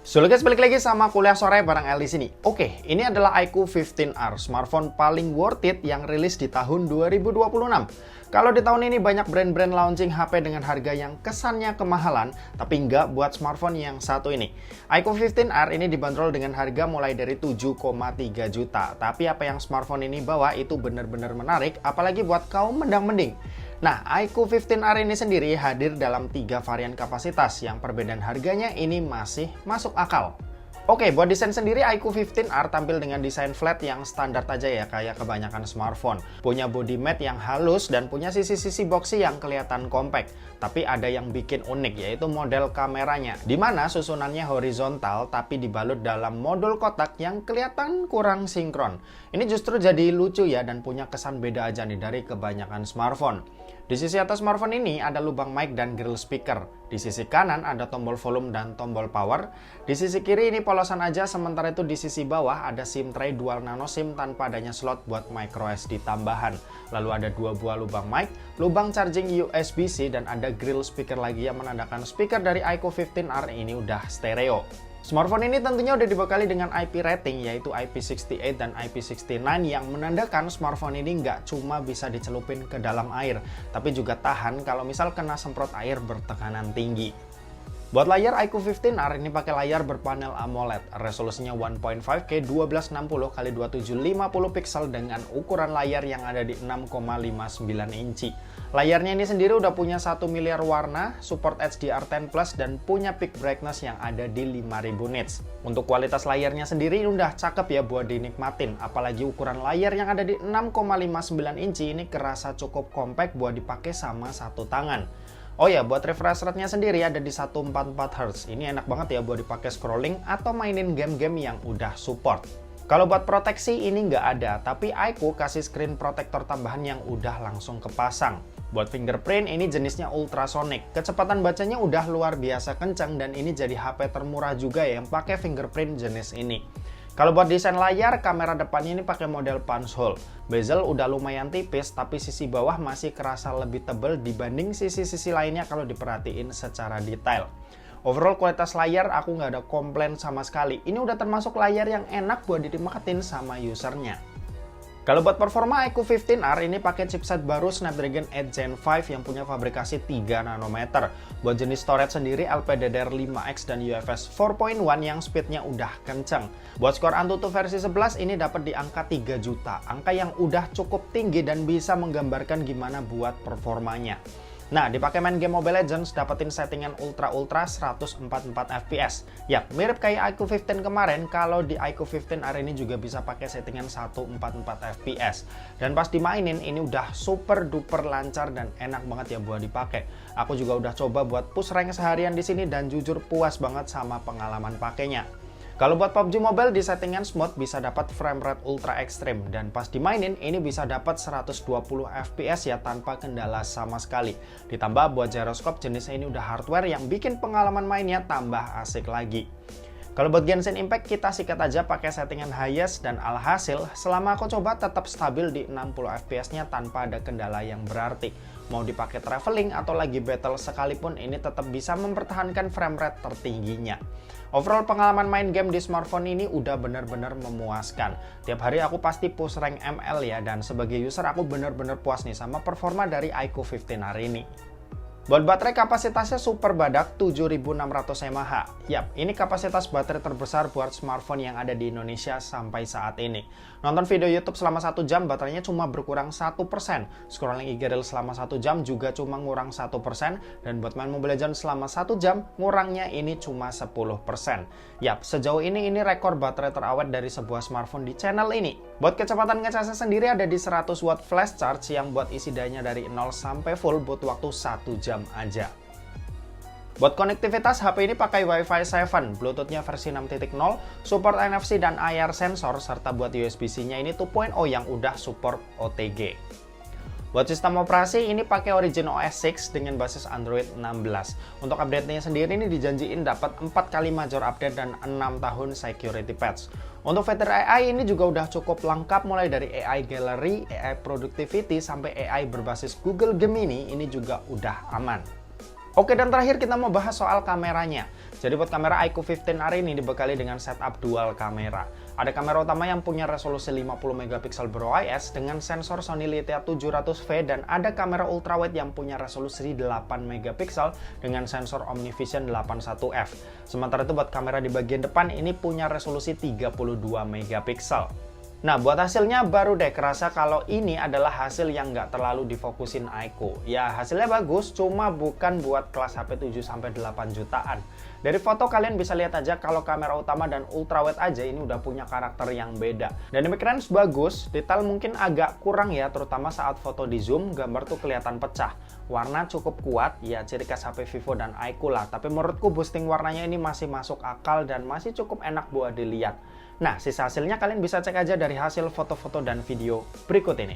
So guys, balik lagi sama kuliah sore bareng El di sini. Oke, ini adalah iQOO 15R, smartphone paling worth it yang rilis di tahun 2026. Kalau di tahun ini banyak brand-brand launching HP dengan harga yang kesannya kemahalan, tapi nggak buat smartphone yang satu ini. iQOO 15R ini dibanderol dengan harga mulai dari 7,3 juta. Tapi apa yang smartphone ini bawa itu benar-benar menarik, apalagi buat kaum mendang-mending. Nah, iQOO 15R ini sendiri hadir dalam 3 varian kapasitas yang perbedaan harganya ini masih masuk akal. Oke, buat desain sendiri iQOO 15R tampil dengan desain flat yang standar aja ya, kayak kebanyakan smartphone. Punya body matte yang halus dan punya sisi-sisi boxy yang kelihatan compact. Tapi ada yang bikin unik, yaitu model kameranya, di mana susunannya horizontal tapi dibalut dalam modul kotak yang kelihatan kurang sinkron. Ini justru jadi lucu ya dan punya kesan beda aja nih dari kebanyakan smartphone. Di sisi atas smartphone ini ada lubang mic dan grill speaker. Di sisi kanan ada tombol volume dan tombol power. Di sisi kiri ini polosan aja, sementara itu di sisi bawah ada SIM tray dual nano SIM tanpa adanya slot buat microSD tambahan. Lalu ada 2 buah lubang mic, lubang charging USB-C, dan ada grill speaker lagi yang menandakan speaker dari iQOO 15R ini udah stereo. Smartphone ini tentunya udah dibekali dengan IP rating yaitu IP68 dan IP69 yang menandakan smartphone ini nggak cuma bisa dicelupin ke dalam air, tapi juga tahan kalau misal kena semprot air bertekanan tinggi. Buat layar iQOO 15R ini pakai layar berpanel AMOLED, resolusinya 1.5K 1260x2750 pixel dengan ukuran layar yang ada di 6,59 inci. Layarnya ini sendiri udah punya 1 miliar warna, support HDR10+, dan punya peak brightness yang ada di 5000 nits. Untuk kualitas layarnya sendiri udah cakep ya buat dinikmatin, apalagi ukuran layar yang ada di 6,59 inci ini kerasa cukup compact buat dipakai sama satu tangan. Oh ya, buat refresh rate-nya sendiri ada di 144Hz. Ini enak banget ya buat dipakai scrolling atau mainin game-game yang udah support. Kalau buat proteksi ini nggak ada, tapi iQOO kasih screen protector tambahan yang udah langsung kepasang. Buat fingerprint ini jenisnya ultrasonic. Kecepatan bacanya udah luar biasa kencang dan ini jadi HP termurah juga ya yang pakai fingerprint jenis ini. Kalau buat desain layar, kamera depannya ini pakai model punch hole. Bezel udah lumayan tipis, tapi sisi bawah masih kerasa lebih tebal dibanding sisi-sisi lainnya kalau diperhatiin secara detail. Overall kualitas layar aku nggak ada komplain sama sekali. Ini udah termasuk layar yang enak buat dinikmatin sama usernya. Kalau buat performa iQOO 15R ini pakai chipset baru Snapdragon 8 Gen 5 yang punya fabrikasi 3 nanometer. Buat jenis storage sendiri LPDDR5X dan UFS 4.1 yang speednya udah kenceng. Buat skor Antutu versi 11 ini dapat di angka 3 juta, angka yang udah cukup tinggi dan bisa menggambarkan gimana buat performanya. Nah, dipakai main game Mobile Legends, dapetin settingan ultra 144 fps. Yap, mirip kayak iQOO 15 kemarin, kalau di iQOO 15R ini juga bisa pakai settingan 144 fps. Dan pas dimainin ini udah super duper lancar dan enak banget ya buat dipakai. Aku juga udah coba buat push rank seharian di sini dan jujur puas banget sama pengalaman pakainya. Kalau buat PUBG Mobile di settingan smooth bisa dapat frame rate ultra ekstrim dan pas dimainin ini bisa dapat 120 fps ya tanpa kendala sama sekali. Ditambah buat gyroscope jenisnya ini udah hardware yang bikin pengalaman mainnya tambah asik lagi. Kalau buat Genshin Impact kita sikat aja pakai settingan highest dan alhasil selama aku coba tetap stabil di 60 fps-nya tanpa ada kendala yang berarti. Mau dipakai traveling atau lagi battle sekalipun ini tetap bisa mempertahankan frame rate tertingginya. Overall pengalaman main game di smartphone ini udah bener-bener memuaskan. Tiap hari aku pasti push rank ML ya dan sebagai user aku bener-bener puas nih sama performa dari iQOO 15R ini. Buat baterai kapasitasnya super badak 7600 mAh. Yap, ini kapasitas baterai terbesar buat smartphone yang ada di Indonesia sampai saat ini. Nonton video YouTube selama 1 jam baterainya cuma berkurang 1%. Scrolling IG Reels selama 1 jam juga cuma ngurang 1%. Dan buat main Mobile Legends selama 1 jam, ngurangnya ini cuma 10%. Yap, sejauh ini rekor baterai terawet dari sebuah smartphone di channel ini. Buat kecepatan ngecasnya sendiri ada di 100 watt flash charge yang buat isi dayanya dari 0 sampai full butuh waktu 1 jam aja. Buat konektivitas HP ini pakai Wi-Fi 7, Bluetooth-nya versi 6.0, support NFC dan IR sensor, serta buat USB-C-nya ini 2.0 yang udah support OTG. Buat sistem operasi ini pakai Origin OS 6 dengan basis Android 16. Untuk update-nya sendiri ini dijanjiin dapat 4 kali major update dan 6 tahun security patch. Untuk fitur AI ini juga udah cukup lengkap mulai dari AI Gallery, AI Productivity sampai AI berbasis Google Gemini ini juga udah aman. Oke, dan terakhir kita mau bahas soal kameranya. Jadi buat kamera iQOO 15R ini dibekali dengan setup dual kamera. Ada kamera utama yang punya resolusi 50 megapiksel BROIS dengan sensor Sony Leica 700V, dan ada kamera ultrawide yang punya resolusi 8 megapiksel dengan sensor OmniVision 81F. Sementara itu buat kamera di bagian depan ini punya resolusi 32 megapiksel. Nah, buat hasilnya baru deh kerasa kalau ini adalah hasil yang nggak terlalu difokusin iQOO. Ya, hasilnya bagus, cuma bukan buat kelas HP 7-8 jutaan. Dari foto kalian bisa lihat aja kalau kamera utama dan ultrawide aja ini udah punya karakter yang beda. Dynamic range bagus, detail mungkin agak kurang ya, terutama saat foto di zoom, gambar tuh kelihatan pecah. Warna cukup kuat, ya ciri khas HP Vivo dan iQOO lah. Tapi menurutku boosting warnanya ini masih masuk akal dan masih cukup enak buat dilihat. Nah, sisa hasilnya kalian bisa cek aja dari hasil foto-foto dan video berikut ini.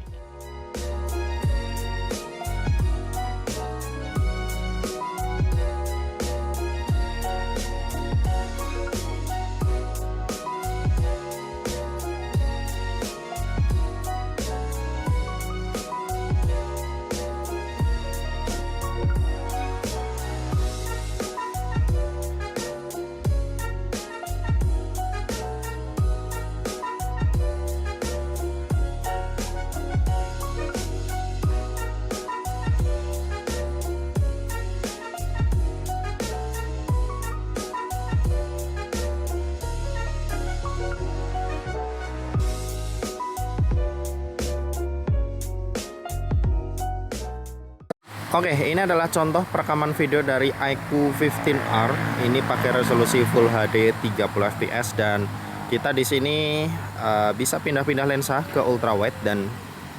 Oke, ini adalah contoh perekaman video dari iQOO 15R. Ini pakai resolusi Full HD 30 fps dan kita di sini bisa pindah-pindah lensa ke ultrawide, dan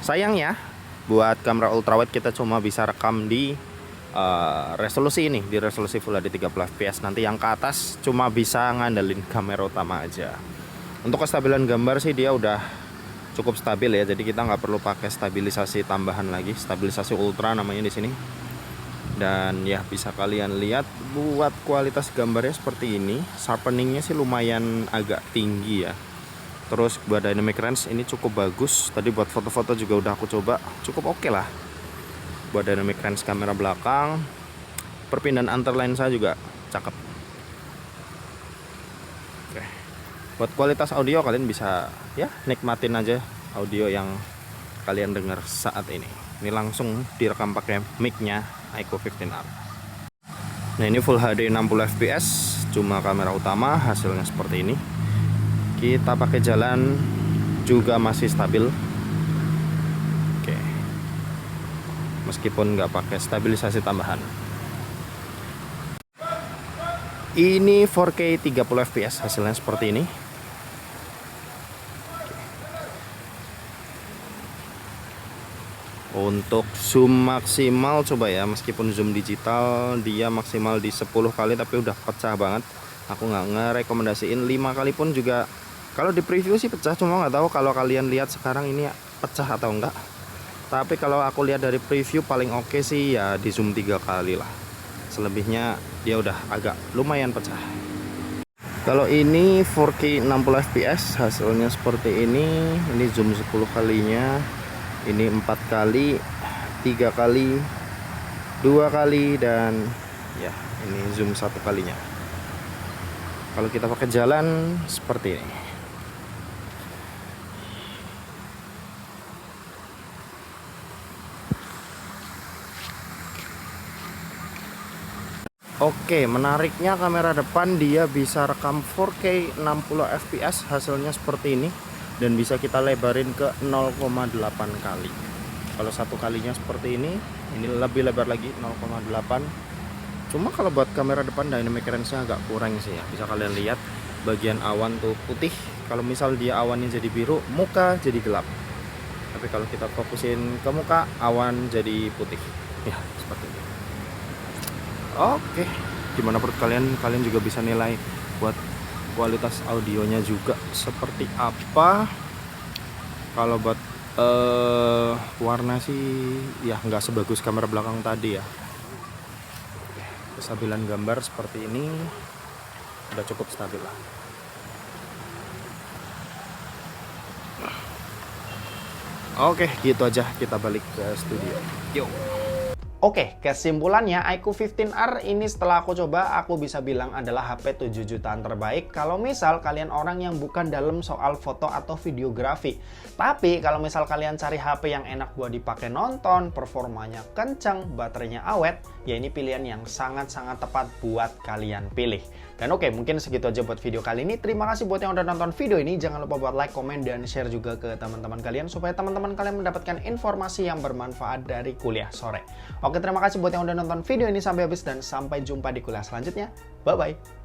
sayangnya buat kamera ultrawide kita cuma bisa rekam di resolusi ini, di resolusi Full HD 30 fps. Nanti yang ke atas cuma bisa ngandelin kamera utama aja. Untuk kestabilan gambar sih dia udah cukup stabil ya, jadi kita nggak perlu pakai stabilisasi tambahan lagi, stabilisasi ultra namanya di sini. Dan ya bisa kalian lihat buat kualitas gambarnya seperti ini, sharpeningnya sih lumayan agak tinggi ya. Terus buat dynamic range ini cukup bagus. Tadi buat foto-foto juga udah aku coba, cukup oke lah. Buat dynamic range kamera belakang, perpindahan antar lensa juga cakep. Oke. Buat kualitas audio kalian bisa ya nikmatin aja audio yang kalian dengar saat ini. Ini langsung direkam pakai mic-nya iQOO 15R. Nah, ini Full HD 60 fps, cuma kamera utama hasilnya seperti ini. Kita pakai jalan juga masih stabil. Oke. Meskipun nggak pakai stabilisasi tambahan. Ini 4K 30 fps, hasilnya seperti ini. Untuk zoom maksimal coba ya, meskipun zoom digital dia maksimal di 10 kali tapi udah pecah banget. Aku nggak ngerekomendasiin 5 kali pun juga. Kalau di preview sih pecah, cuma nggak tahu kalau kalian lihat sekarang ini pecah atau enggak. Tapi kalau aku lihat dari preview paling oke sih ya di zoom 3 kali lah. Selebihnya dia udah agak lumayan pecah. Kalau ini 4K 60 fps hasilnya seperti ini. Ini zoom 10 kalinya. Ini 4 kali, 3 kali, 2 kali, dan ya ini zoom 1 kalinya. Kalau kita pakai jalan seperti ini. Oke, menariknya kamera depan dia bisa rekam 4K 60 fps, hasilnya seperti ini. Dan bisa kita lebarin ke 0,8 kali. Kalau 1 kalinya seperti ini lebih lebar lagi 0,8. Cuma kalau buat kamera depan dynamic range-nya agak kurang sih ya. Bisa kalian lihat bagian awan tuh putih. Kalau misal dia awannya jadi biru, muka jadi gelap. Tapi kalau kita fokusin ke muka, awan jadi putih. Ya, seperti ini. Oke, gimana menurut kalian? Kalian juga bisa nilai buat kualitas audionya juga seperti apa. Kalau buat warna sih ya nggak sebagus kamera belakang tadi ya. Kestabilan gambar seperti ini udah cukup stabil lah. Oke, gitu aja, kita balik ke studio. Yuk. Oke, kesimpulannya iQOO 15R ini setelah aku coba, aku bisa bilang adalah HP 7 jutaan terbaik kalau misal kalian orang yang bukan dalam soal foto atau videografi. Tapi kalau misal kalian cari HP yang enak buat dipakai nonton, performanya kencang, baterainya awet, ya ini pilihan yang sangat-sangat tepat buat kalian pilih. Dan oke, mungkin segitu aja buat video kali ini. Terima kasih buat yang udah nonton video ini. Jangan lupa buat like, komen, dan share juga ke teman-teman kalian supaya teman-teman kalian mendapatkan informasi yang bermanfaat dari kuliah sore. Oke, terima kasih buat yang udah nonton video ini sampai habis dan sampai jumpa di kuliah selanjutnya. Bye-bye.